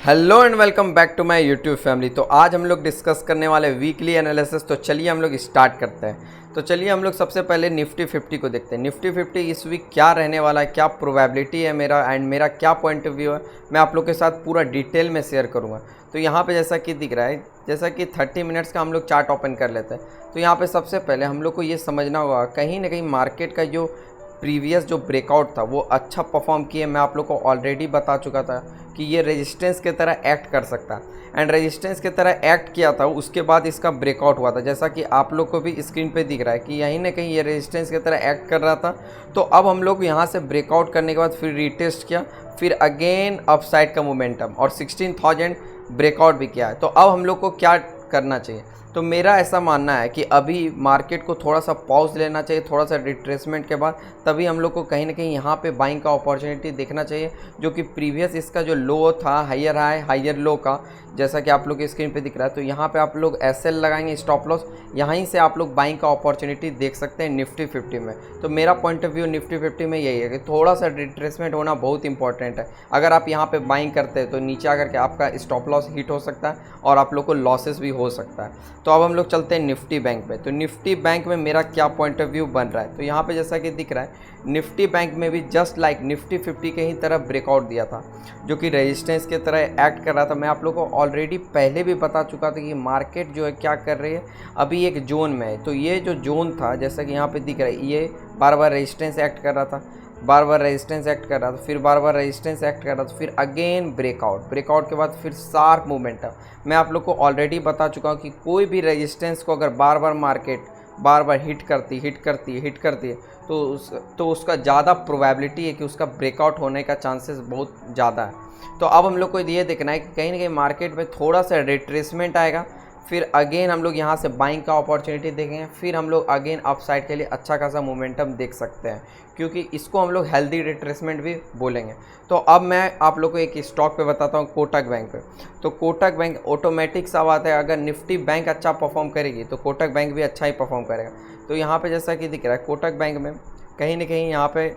Hello and welcome back to my YouTube family. तो आज हम लोग डिस्कस करने वाले वीकली एनालिसिस। तो चलिए हम लोग स्टार्ट करते हैं। तो चलिए हम लोग सबसे पहले निफ्टी 50 को देखते हैं। निफ्टी 50 इस वीक क्या रहने वाला है, क्या प्रोबेबिलिटी है मेरा एंड मेरा क्या पॉइंट ऑफ व्यू है, मैं आप लोग के साथ पूरा डिटेल में शेयर करूँगा। तो यहाँ पे जैसा कि दिख रहा है, जैसा कि 30 मिनट्स का हम लोग चार्ट ओपन कर लेते हैं। तो यहाँ पे सबसे पहले हम लोग को ये समझना होगा कहीं ना कहीं मार्केट का जो प्रीवियस जो ब्रेकआउट था वो अच्छा परफॉर्म किए। मैं आप लोग को ऑलरेडी बता चुका था कि ये रेजिस्टेंस की तरह एक्ट कर सकता है एंड रेजिस्टेंस की तरह एक्ट किया था, उसके बाद इसका ब्रेकआउट हुआ था। जैसा कि आप लोग को भी स्क्रीन पे दिख रहा है कि यहीं ना कहीं ये रेजिस्टेंस की तरह एक्ट कर रहा था। तो अब हम लोग यहाँ से ब्रेकआउट करने के बाद फिर रीटेस्ट किया, फिर अगेन अपसाइड का मोमेंटम और 16,000 ब्रेकआउट भी किया है। तो अब हम लोग को क्या करना चाहिए? तो मेरा ऐसा मानना है कि अभी मार्केट को थोड़ा सा पॉज लेना चाहिए, थोड़ा सा रिट्रेसमेंट के बाद तभी हम लोग को कहीं ना कहीं यहाँ पे बाइंग का अपॉर्चुनिटी देखना चाहिए, जो कि प्रीवियस इसका जो लो था हायर हाई हायर लो का, जैसा कि आप लोग की स्क्रीन पे दिख रहा है। तो यहाँ पे आप लोग एसएल लगाएंगे, स्टॉप लॉस, यहीं से आप लोग बाइंग का अपॉर्चुनिटी देख सकते हैं निफ्टी 50 में। तो मेरा पॉइंट ऑफ व्यू निफ्टी 50 में यही है कि थोड़ा सा रिट्रेसमेंट होना बहुत इंपॉर्टेंट है। अगर आप यहाँ पे बाइंग करते हैं तो नीचे आकर के आपका स्टॉप लॉस हिट हो सकता है और आप लोग को लॉसेस भी हो सकता है। तो अब हम लोग चलते हैं निफ्टी बैंक पे। तो निफ्टी बैंक में मेरा क्या पॉइंट ऑफ व्यू बन रहा है? तो यहाँ पे जैसा कि दिख रहा है, निफ्टी बैंक में भी जस्ट लाइक निफ्टी 50 के ही तरह ब्रेकआउट दिया था, जो कि रेजिस्टेंस की तरह एक्ट कर रहा था। मैं आप लोग को ऑलरेडी पहले भी बता चुका था कि मार्केट जो है क्या कर रही है, अभी एक जोन में है। तो ये जो जोन था, जैसा कि यहाँ पे दिख रहा है, ये बार बार रेजिस्टेंस एक्ट कर रहा था, बार बार रेजिस्टेंस एक्ट कर रहा था, फिर बार बार रेजिस्टेंस एक्ट कर रहा था, फिर अगेन ब्रेकआउट के बाद फिर शार्प मूवमेंट। मैं आप लोग को ऑलरेडी बता चुका हूँ कि कोई भी रेजिस्टेंस को अगर बार बार मार्केट बार बार हिट करती है तो उसका ज़्यादा प्रोबेबिलिटी है कि उसका ब्रेकआउट होने का चांसेस बहुत ज़्यादा है। तो अब हम लोग को ये देखना है कि कहीं ना कहीं मार्केट में थोड़ा सा रिट्रेसमेंट आएगा, फिर अगेन हम लोग यहाँ से बाइंग का अपॉर्चुनिटी देखेंगे, फिर हम लोग अगेन अपसाइड के लिए अच्छा खासा मोमेंटम देख सकते हैं, क्योंकि इसको हम लोग हेल्दी रिट्रेसमेंट भी बोलेंगे। तो अब मैं आप लोग को एक स्टॉक पे बताता हूँ, कोटक बैंक पे। तो कोटक बैंक ऑटोमेटिक सा बात है, अगर निफ्टी बैंक अच्छा परफॉर्म करेगी तो कोटक बैंक भी अच्छा ही परफॉर्म करेगा। तो यहाँ पे जैसा कि दिख रहा है, कोटक बैंक में कहीं ना कहीं यहाँ पे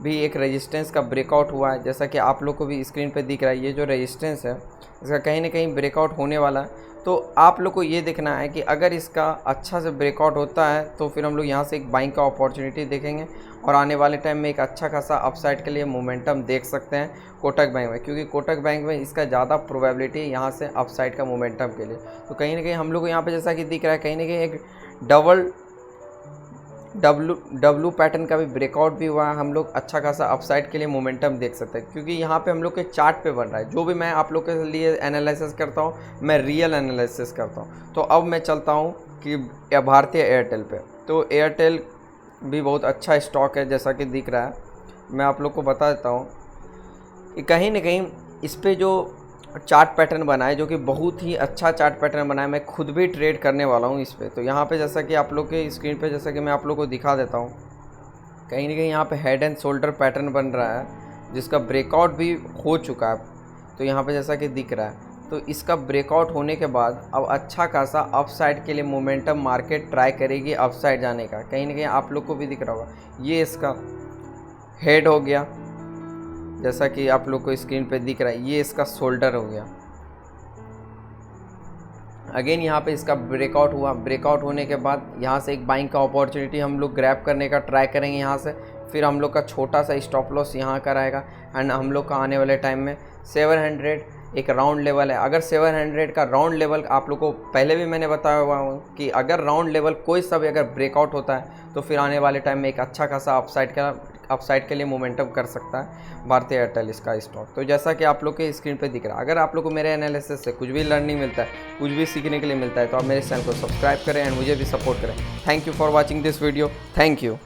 भी एक रेजिस्टेंस का ब्रेकआउट हुआ है, जैसा कि आप लोग को भी स्क्रीन पे दिख रहा है। ये जो रेजिस्टेंस है इसका कहीं ना कहीं ब्रेकआउट होने वाला है। तो आप लोग को ये देखना है कि अगर इसका अच्छा से ब्रेकआउट होता है तो फिर हम लोग यहाँ से एक बाइंग का अपॉर्चुनिटी देखेंगे और आने वाले टाइम में एक अच्छा खासा अपसाइड के लिए मोमेंटम देख सकते हैं कोटक बैंक में, क्योंकि कोटक बैंक में इसका ज़्यादा प्रोबेबिलिटी है यहाँ से अपसाइड का मोमेंटम के लिए। तो कहीं ना कहीं हम लोग को यहाँ पे जैसा कि दिख रहा है, कहीं ना कहीं एक डब्लू पैटर्न का भी ब्रेकआउट भी हुआ है। हम लोग अच्छा खासा अपसाइड के लिए मोमेंटम देख सकते हैं, क्योंकि यहाँ पे हम लोग के चार्ट पे बन रहा है। जो भी मैं आप लोग के लिए एनालिसिस करता हूँ, मैं रियल एनालिसिस करता हूँ। तो अब मैं चलता हूँ कि भारतीय एयरटेल पे। तो एयरटेल भी बहुत अच्छा स्टॉक है, जैसा कि दिख रहा है। मैं आप लोग को बता देता हूँ कि कहीं ना कहीं इस पर जो चार्ट पैटर्न बना है, जो कि बहुत ही अच्छा चार्ट पैटर्न बना है, मैं खुद भी ट्रेड करने वाला हूँ इस पे। तो यहाँ पे जैसा कि आप लोग के स्क्रीन पे, जैसा कि मैं आप लोग को दिखा देता हूँ, कहीं ना कहीं यहाँ पे हेड एंड शोल्डर पैटर्न बन रहा है, जिसका ब्रेकआउट भी हो चुका है। तो यहाँ पे जैसा कि दिख रहा है, तो इसका ब्रेकआउट होने के बाद अब अच्छा खासा अपसाइड के लिए मोमेंटम मार्केट ट्राई करेगी अपसाइड जाने का। कहीं ना कहीं आप लोग को भी दिख रहा होगा, ये इसका हेड हो गया, जैसा कि आप लोग को स्क्रीन पे दिख रहा है, ये इसका शोल्डर हो गया। अगेन यहाँ पे इसका ब्रेकआउट हुआ, ब्रेकआउट होने के बाद यहाँ से एक बाइंग का अपॉर्चुनिटी हम लोग ग्रैब करने का ट्राई करेंगे यहाँ से। फिर हम लोग का छोटा सा स्टॉप लॉस यहाँ का रहेगा एंड हम लोग का आने वाले टाइम में 700 एक राउंड लेवल है। अगर 700 का राउंड लेवल, आप लोग को पहले भी मैंने बताया हुआ हूँ कि अगर राउंड लेवल कोई सा भी अगर ब्रेकआउट होता है तो फिर आने वाले टाइम में एक अच्छा खासा अपसाइड के लिए मोमेंटम कर सकता है भारतीय एयरटेल इसका स्टॉक। तो जैसा कि आप लोग के स्क्रीन पे दिख रहा है, अगर आप लोग को मेरे एनालिसिस से कुछ भी लर्निंग मिलता है, कुछ भी सीखने के लिए मिलता है, तो आप मेरे चैनल को सब्सक्राइब करें एंड मुझे भी सपोर्ट करें। Thank you for watching this video. Thank you.